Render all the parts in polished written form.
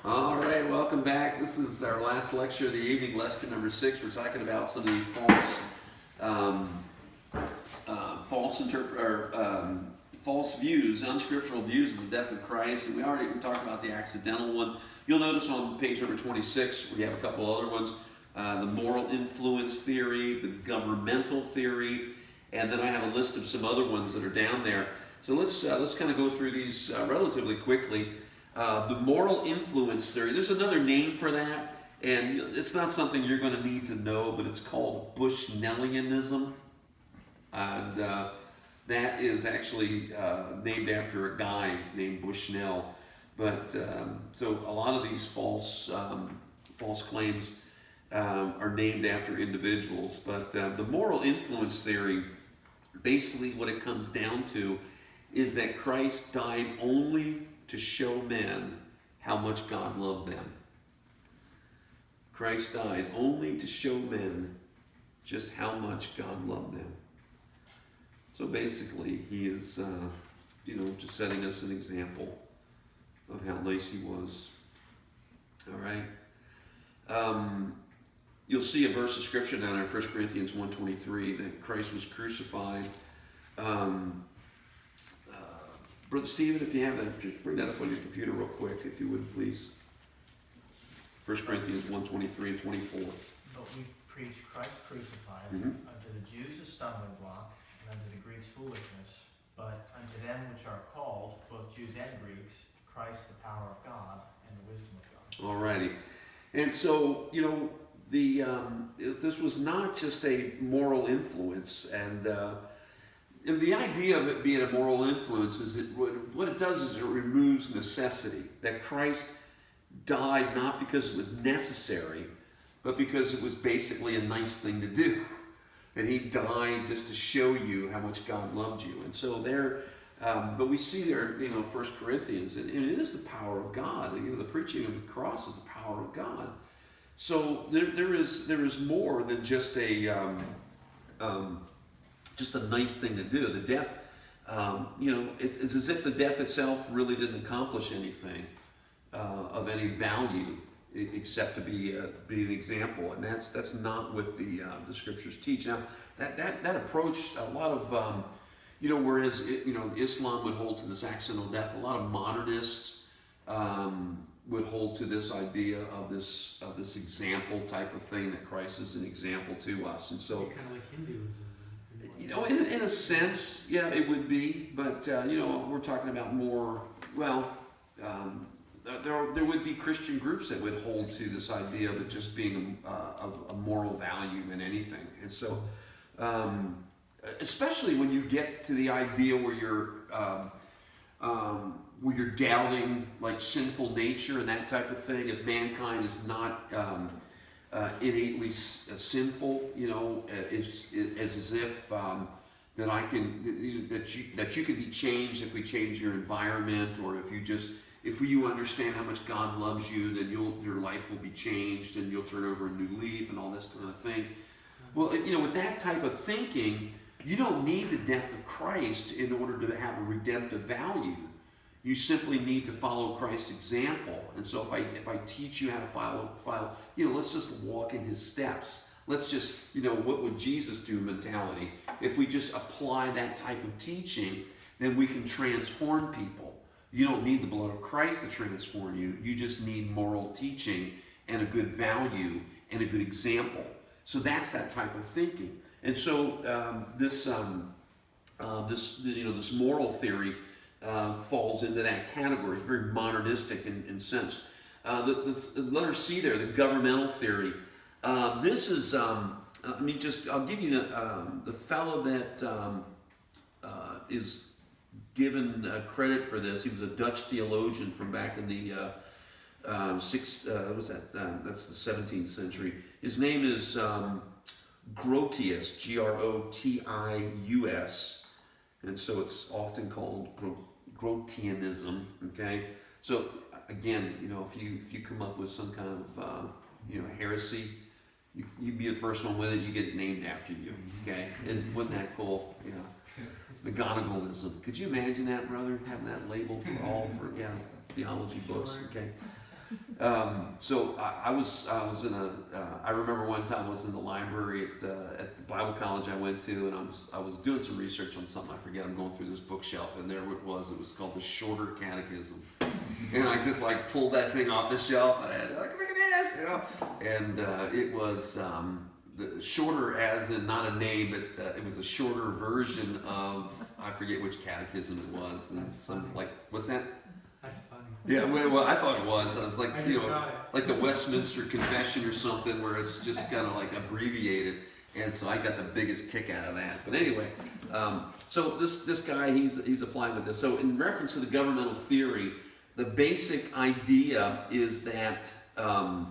All right, welcome back. This is our last lecture of the evening, lecture number 6. We're talking about some of the um, false views, unscriptural views of the death of Christ. And we talked about the accidental one. You'll notice on page number 26, we have a couple other ones. The moral influence theory, the governmental theory, and then I have a list of some other ones that are down there. So let's kind of go through these relatively quickly. The moral influence theory, there's another name for that, and it's not something you're going to need to know, but it's called Bushnellianism, and that is actually named after a guy named Bushnell. But so a lot of these false claims are named after individuals. But the moral influence theory, basically what it comes down to is that Christ died only to show men how much God loved them. Christ died only to show men just how much God loved them. So basically, he is, just setting us an example of how nice he was. All right. You'll see a verse of scripture down there, 1 Corinthians 1:23, that Christ was crucified. Brother Stephen, if you have that, just bring that up on your computer real quick, if you would, please. 1 Corinthians 1:23 and 24. But we preach Christ crucified, unto the Jews a stumbling block, and unto the Greeks foolishness, but unto them which are called, both Jews and Greeks, Christ the power of God and the wisdom of God. Alrighty. And so, this was not just a moral influence, and the idea of it being a moral influence is what it does is it removes necessity. That Christ died not because it was necessary, but because it was basically a nice thing to do. And he died just to show you how much God loved you. And so but we see there, 1 Corinthians, and it is the power of God. The preaching of the cross is the power of God. So there is more than just a nice thing to do. The death, it's as if the death itself really didn't accomplish anything of any value except to be an example, and that's not what the scriptures teach. Now that approach, a lot of whereas Islam would hold to this accidental death, a lot of modernists would hold to this idea of this example type of thing, that Christ is an example to us, and so. Kind of like Hinduism. In a sense, yeah, it would be, but we're talking about more. Well, there would be Christian groups that would hold to this idea of it just being a moral value than anything, and so, especially when you get to the idea where you're doubting like sinful nature and that type of thing. If mankind is not innately sinful, it's as if that you can be changed if we change your environment, or if you understand how much God loves you, then your life will be changed and you'll turn over a new leaf and all this kind of thing. Well, with that type of thinking, you don't need the death of Christ in order to have a redemptive value. You simply need to follow Christ's example. And so if I teach you how to follow, let's just walk in his steps. Let's just, what would Jesus do mentality. If we just apply that type of teaching, then we can transform people. You don't need the blood of Christ to transform you. You just need moral teaching and a good value and a good example. So that's that type of thinking. And so this moral theory falls into that category. It's very modernistic in sense. The letter C there, the governmental theory. This is, I'll give you the fellow that is given credit for this. He was a Dutch theologian from back in the that's the 17th century. His name is Grotius, Grotius. And so it's often called Grotianism. Okay, so again, if you come up with some kind of heresy, you be the first one with it. You get it named after you. Okay, and wasn't that cool? Yeah, McGonagalism. Could you imagine that, brother? Having that label for theology books. Okay, So I was in a. I remember one time I was in the library at the Bible college I went to, and I was doing some research on something. I forget. I'm going through this bookshelf, and there it was. It was called the Shorter Catechism, and I just like pulled that thing off the shelf, and I had like, look at this, you know. And it was the shorter, as in not a name, but it was a shorter version of, I forget which catechism it was, and some like, what's that? That's funny. Yeah, well, I thought it was. I was like, I you just know, got it. like the Westminster Confession or something, where it's just kind of like abbreviated, and so I got the biggest kick out of that. But anyway, so this guy, he's applying with this. So in reference to the governmental theory, the basic idea is that we're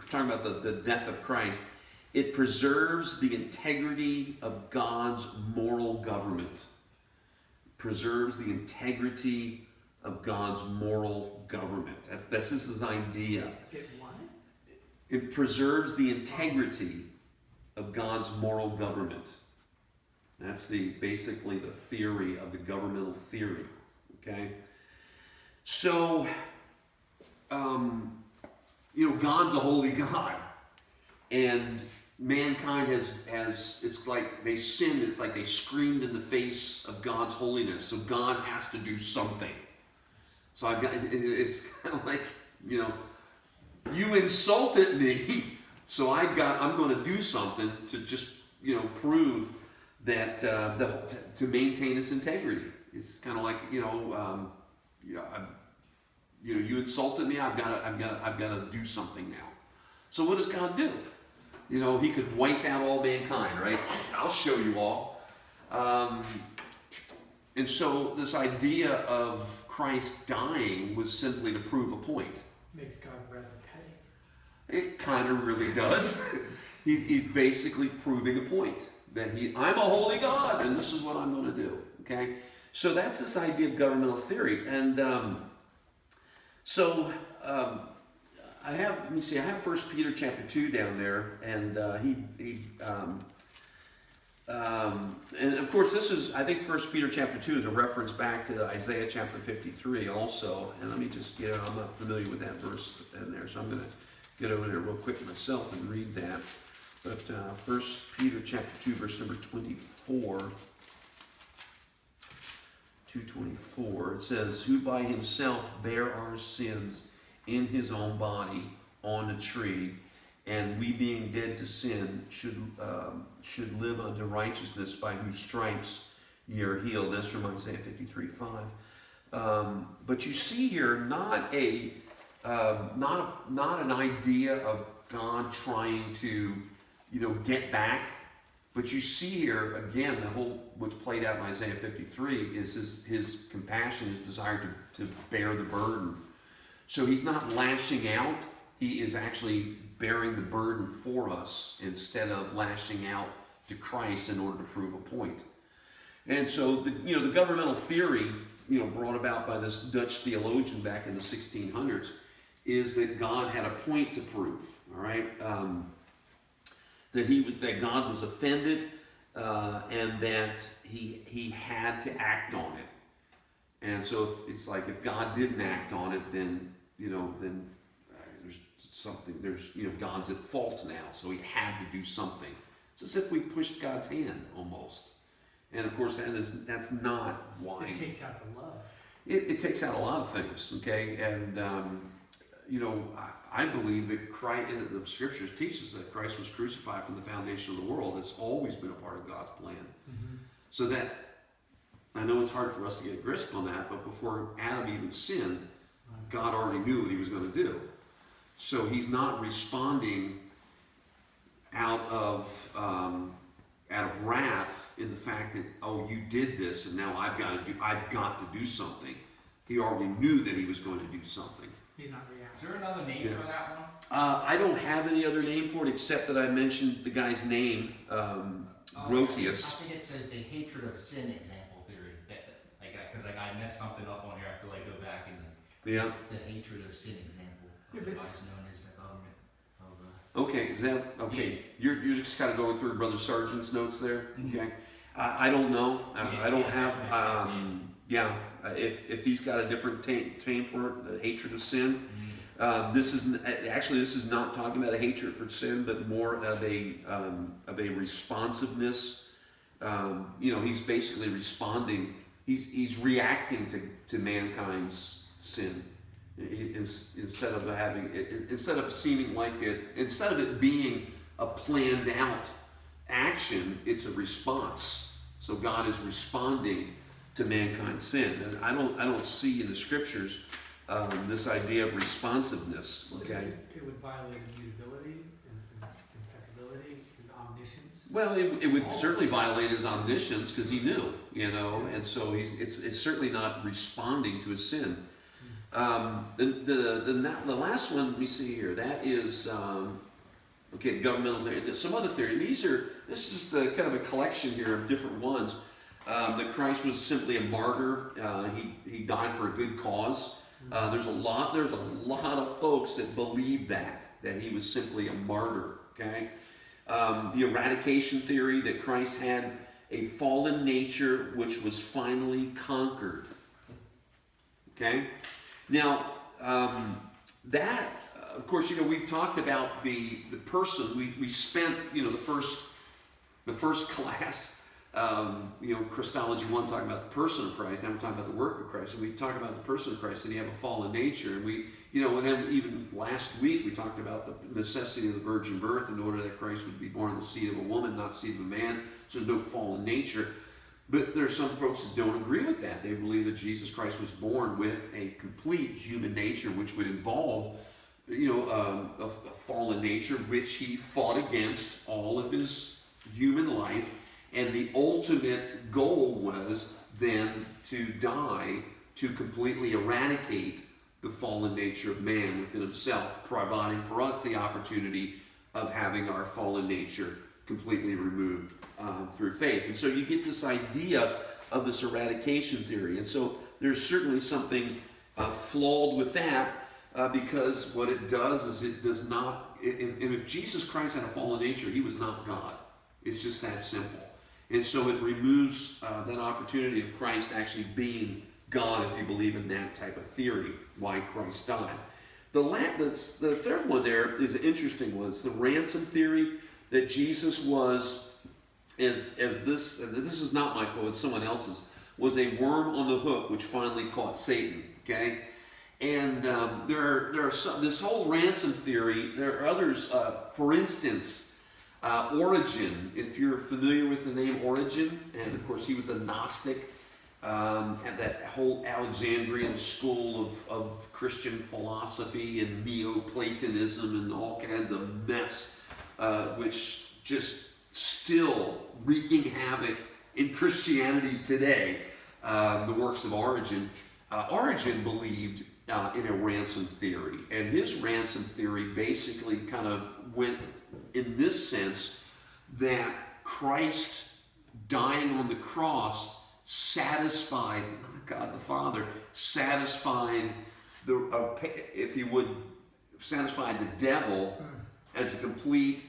talking about the death of Christ. It preserves the integrity of God's moral government. Preserves the integrity of God's moral government. This is his idea. It what? It preserves the integrity of God's moral government. That's basically the theory of the governmental theory. Okay? So, God's a holy God. And mankind has it's like they sinned, it's like they screamed in the face of God's holiness. So God has to do something. So it's kind of like, you insulted me, so I'm going to do something to just, prove that, to maintain its integrity. It's kind of like, you insulted me, I've got to do something now. So what does God do? He could wipe out all mankind, right? I'll show you all. And so this idea of Christ dying was simply to prove a point. Makes God rather petty. It kind of really does. He's basically proving a point that I'm a holy God, and this is what I'm going to do. Okay, so that's this idea of governmental theory, and I have 1 Peter chapter 2 down there, and and of course I think 1 Peter chapter 2 is a reference back to Isaiah chapter 53 also, and let me just get it, I'm not familiar with that verse in there, so I'm going to get over there real quick myself and read that. But 1 Peter chapter 2 verse number 24, 2:24, it says, who by himself bare our sins in his own body on a tree, and we being dead to sin should live unto righteousness, by whose stripes ye are healed. That's from Isaiah 53:5. But you see here not an idea of God trying to get back, but you see here again the whole which played out in Isaiah 53 is his compassion, his desire to bear the burden. So he's not lashing out, he is actually bearing the burden for us instead of lashing out to Christ in order to prove a point. And so the governmental theory, brought about by this Dutch theologian back in the 1600s, is that God had a point to prove, all right? That God was offended, and that he had to act on it. And so if God didn't act on it, then there's something, God's at fault now, so he had to do something. It's as if we pushed God's hand almost. And of course that's not why. It takes out the love. It takes out a lot of things, okay? And I believe that Christ, the scriptures teach us that Christ was crucified from the foundation of the world. It's always been a part of God's plan. Mm-hmm. So that, I know it's hard for us to get a grasp on that, but before Adam even sinned, God already knew what he was going to do. So he's not responding out of wrath in the fact that, oh, you did this and now I've got to do something. He already knew that he was going to do something. He's not reacting. Is there another name for that one? I don't have any other name for it except that I mentioned the guy's name, Grotius. I think it says the hatred of sin example theory. Because I messed something up on here. I have to go back and the hatred of sin example, otherwise known as the government of. Okay, is that okay? Yeah. You're just kind of going through Brother Sargent's notes there. Mm-hmm. Okay, I don't know. I don't have. If he's got a different term for it, the hatred of sin, this is not talking about a hatred for sin, but more of a responsiveness. He's basically responding. He's reacting to mankind's sin. Instead of it being a planned out action, it's a response. So God is responding to mankind's sin, and I don't see in the scriptures this idea of responsiveness. Okay. It would violate immutability and impeccability and omniscience. Well, it would certainly violate his omniscience because he knew, and so it's certainly not responding to his sin. The last one, let me see here. That is governmental theory. Some other theory. This is just kind of a collection here of different ones. That Christ was simply a martyr. He died for a good cause. There's a lot of folks that believe that he was simply a martyr. Okay. The eradication theory that Christ had a fallen nature which was finally conquered. Okay. Now, of course, we've talked about the person. We spent, the first class, Christology 1, talking about the person of Christ. Now we're talking about the work of Christ. And we talk about the person of Christ, and you have a fallen nature. And and then even last week we talked about the necessity of the virgin birth in order that Christ would be born of the seed of a woman, not seed of a man. So there's no fallen nature. But there are some folks that don't agree with that. They believe that Jesus Christ was born with a complete human nature, which would involve, a fallen nature, which he fought against all of his human life. And the ultimate goal was then to die, to completely eradicate the fallen nature of man within himself, providing for us the opportunity of having our fallen nature completely removed through faith. And so you get this idea of this eradication theory. And so there's certainly something flawed with that because what it does is it does not, if Jesus Christ had a fallen nature, he was not God. It's just that simple. And so it removes that opportunity of Christ actually being God if you believe in that type of theory, why Christ died. The third one there is an interesting one. It's the ransom theory that Jesus was, this is not my quote, it's someone else's, was a worm on the hook which finally caught Satan. Okay? And there are some, this whole ransom theory, there are others, for instance, Origen, if you're familiar with the name Origen, and of course he was a Gnostic, and that whole Alexandrian school of Christian philosophy and Neoplatonism and all kinds of mess, which just still wreaking havoc in Christianity today, the works of Origen. Origen believed in a ransom theory, and his ransom theory basically kind of went in this sense that Christ dying on the cross satisfied, God the Father, satisfied satisfied the devil as a complete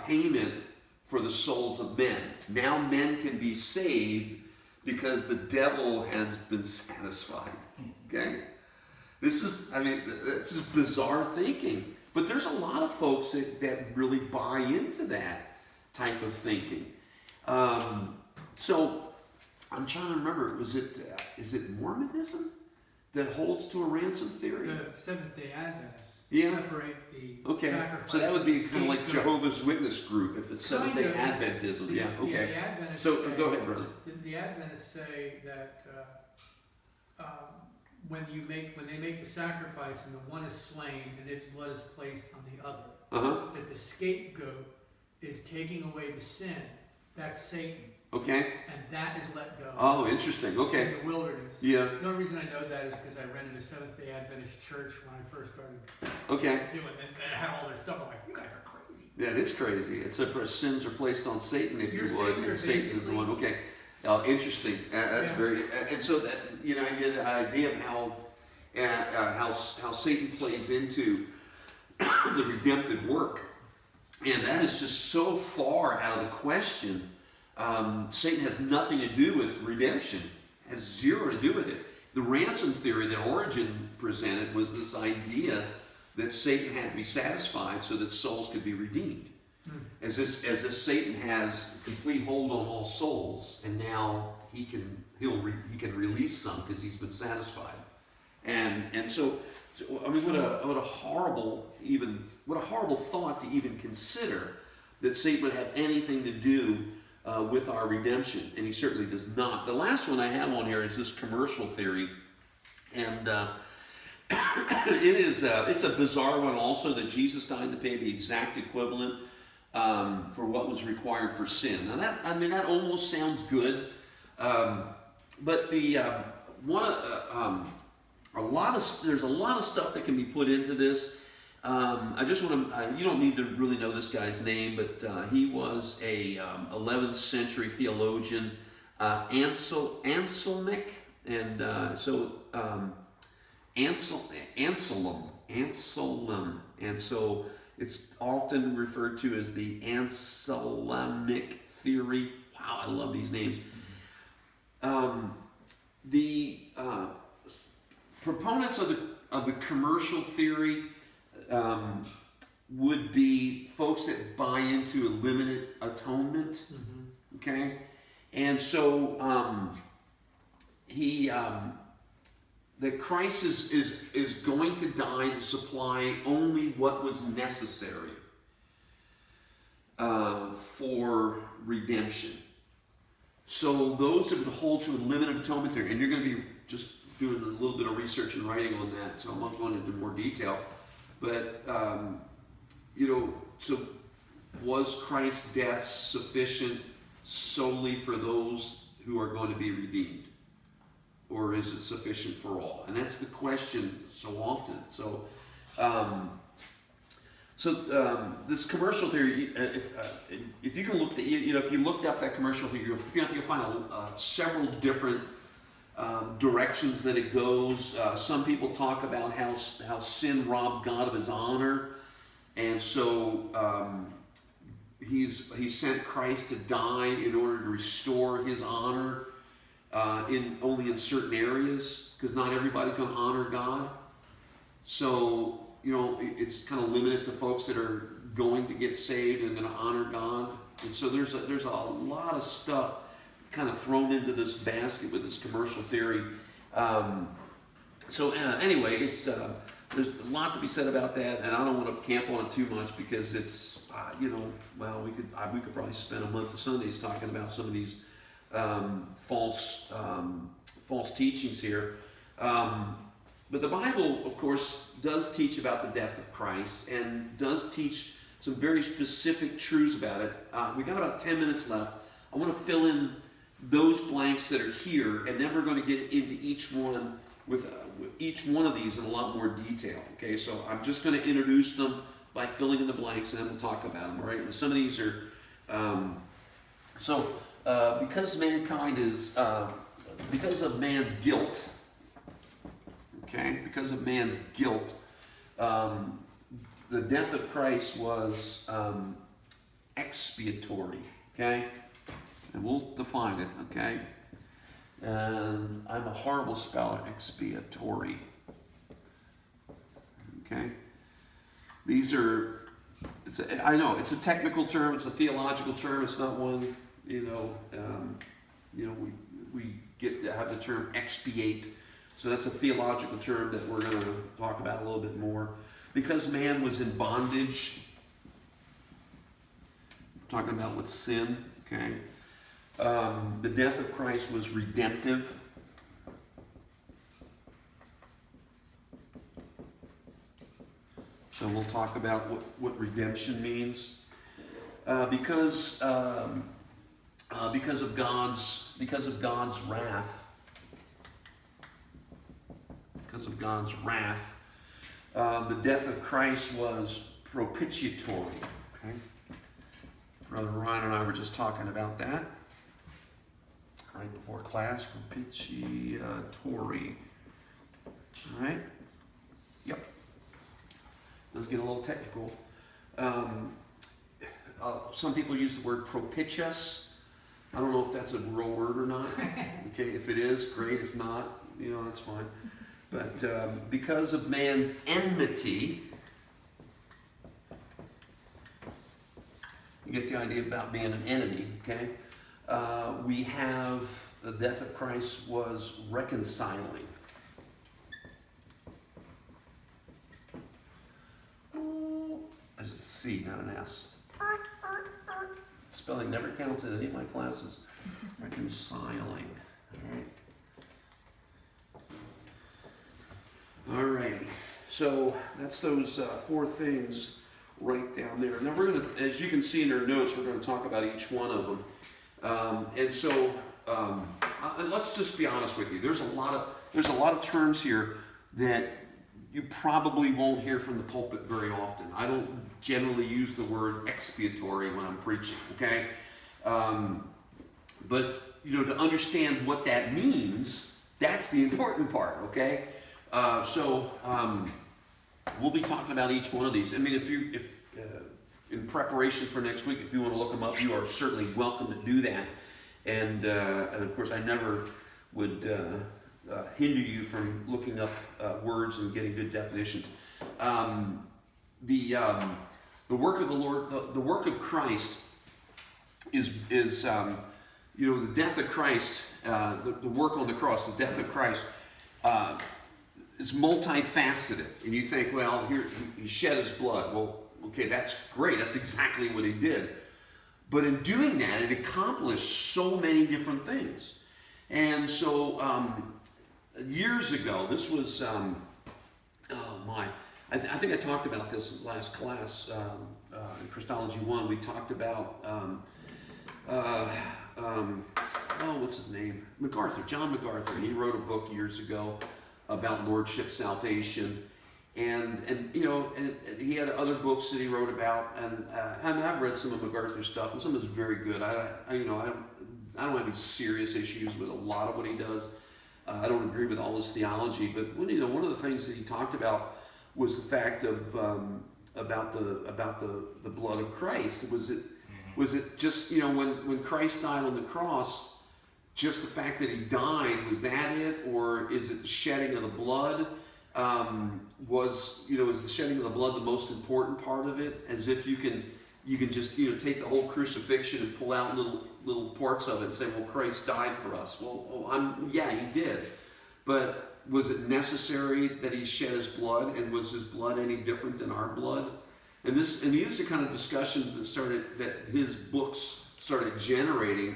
payment for the souls of men. Now men can be saved because the devil has been satisfied. Okay? This is bizarre thinking. But there's a lot of folks that really buy into that type of thinking. So I'm trying to remember, is it Mormonism that holds to a ransom theory? The Seventh-day Adventists separate the sacrifice. So that would be kind of like Jehovah's Witness group if it's Seventh-day Adventism. Yeah, okay. The Adventists go ahead, brother. The Adventists say that when they make the sacrifice and the one is slain and its blood is placed on the other, that the scapegoat is taking away the sin. That's Satan. Okay. And that is let go. Oh, interesting. Okay. In the wilderness. Yeah. The only reason I know that is because I rented a Seventh-day Adventist church when I first started doing it. And I had all their stuff. I'm like, you guys are crazy. Yeah, it is crazy. Except for sins are placed on Satan, if you would. And Satan is the one. Okay. Interesting. That's very. And so that you get an idea of how Satan plays into the redemptive work, and that is just so far out of the question. Satan has nothing to do with redemption. Has zero to do with it. the ransom theory that Origen presented was this idea that Satan had to be satisfied so that souls could be redeemed. As if Satan has complete hold on all souls, and now he can release some because he's been satisfied. And so I mean, what a horrible thought to even consider that Satan would have anything to do with our redemption, and he certainly does not. The last one I have on here is this commercial theory, and it's a bizarre one also, that Jesus died to pay the exact equivalent for what was required for sin. Now that almost sounds good, but there's a lot of stuff that can be put into this. I just want to, you don't need to really know this guy's name, but he was a 11th century theologian, Anselmic, and Anselm, and so it's often referred to as the Anselmic theory. Wow, I love these names. The proponents of the commercial theory would be folks that buy into a limited atonement. Okay, and so that Christ is going to die to supply only what was necessary for redemption. So those that would hold to a limited atonement theory, and you're going to be just doing a little bit of research and writing on that, so I'm not going into more detail. But so was Christ's death sufficient solely for those who are going to be redeemed? Or is it sufficient for all? And that's the question so often. So, this commercial theory, if you can look, if you looked up that commercial theory, you'll find several different directions that it goes. Some people talk about how sin robbed God of His honor, and so He sent Christ to die in order to restore His honor. Only in certain areas, because not everybody's going to honor God. So, it's kind of limited to folks that are going to get saved and going to honor God. And so there's a lot of stuff kind of thrown into this basket with this commercial theory. Anyway, there's a lot to be said about that, and I don't want to camp on it too much because it's, we could probably spend a month of Sundays talking about some of these false teachings here. But the Bible, of course, does teach about the death of Christ and does teach some very specific truths about it. We got about 10 minutes left. I want to fill in those blanks that are here, and then we're going to get into each one with each one of these in a lot more detail. Okay, so I'm just going to introduce them by filling in the blanks, and then we'll talk about them. All right, and some of these are because mankind is, because of man's guilt, because of man's guilt, the death of Christ was expiatory, and we'll define it, and I'm a horrible speller, expiatory, these are, I know, it's a technical term, it's a theological term, it's not one, we get to have the term expiate, so that's a theological term that we're going to talk about a little bit more. Because man was in bondage, talking about with sin, the death of Christ was redemptive. So we'll talk about what redemption means. Because of God's wrath. Because of God's wrath, the death of Christ was propitiatory. Brother Ryan and I were just talking about that right before class. Propitiatory. All right. Yep. Does get a little technical. Some people use the word propitious. I don't know if that's a real word or not. If it is, great. If not, that's fine. But because of man's enmity, you get the idea about being an enemy, okay? We have the death of Christ was reconciling. There's a C, not an S. Spelling never counts in any of my classes. Reconciling. All right. So that's those 4 things right down there. Now we're going to, as you can see in our notes, we're going to talk about each one of them. Let's just be honest with you. There's a lot of terms here that you probably won't hear from the pulpit very often. I don't generally use the word expiatory when I'm preaching, okay? But, to understand what that means, that's the important part, okay? We'll be talking about each one of these. I mean, if in preparation for next week, if you want to look them up, you are certainly welcome to do that. And of course, I never would hinder you from looking up words and getting good definitions. The work of the Lord, the work of Christ is the death of Christ, the work on the cross, the death of Christ is multifaceted. And you think, well, here he shed his blood. Well, okay, that's great. That's exactly what he did. But in doing that, it accomplished so many different things. And so years ago, this was, I think I talked about this last class in Christology 1. We talked about, what's his name? John MacArthur. And he wrote a book years ago about lordship salvation. And he had other books that he wrote about, and I've read some of MacArthur's stuff, and some of it's very good. I don't have any serious issues with a lot of what he does. I don't agree with all his theology, but one of the things that he talked about was the fact of about the blood of Christ. Was it just when Christ died on the cross, just the fact that he died, was that it, or is it the shedding of the blood? Is the shedding of the blood the most important part of it? As if you can just take the whole crucifixion and pull out little parts of it and say, well, Christ died for us. Well, yeah, he did. But was it necessary that he shed his blood? And was his blood any different than our blood? And these are kind of discussions that his books started generating,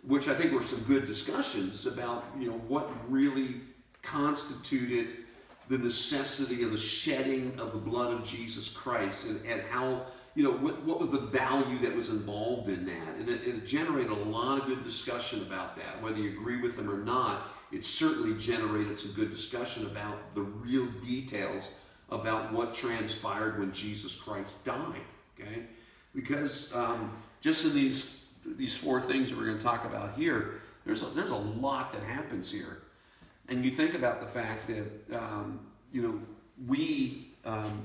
which I think were some good discussions about what really constituted the necessity of the shedding of the blood of Jesus Christ, and how, what was the value that was involved in that. And it generated a lot of good discussion about that. Whether you agree with them or not, it certainly generated some good discussion about the real details about what transpired when Jesus Christ died, okay? Because just in these 4 things that we're going to talk about here, there's a lot that happens here. And you think about the fact that, we,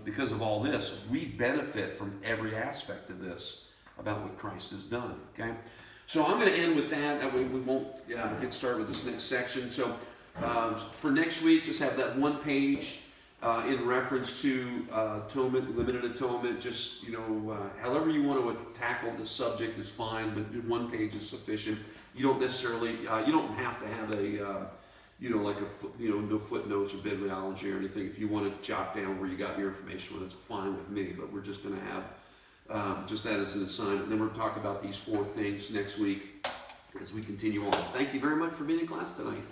because of all this, we benefit from every aspect of this about what Christ has done, okay? So I'm going to end with that. That way we won't get started with this next section. So for next week, just have that 1 page in reference to atonement, limited atonement. Just, however you want to tackle the subject is fine, but 1 page is sufficient. You don't necessarily, you don't have to have a, no footnotes or bibliology or anything. If you want to jot down where you got your information, well, it's fine with me. But we're just going to have just that as an assignment. And then we'll talk about these 4 things next week as we continue on. Thank you very much for being in class tonight.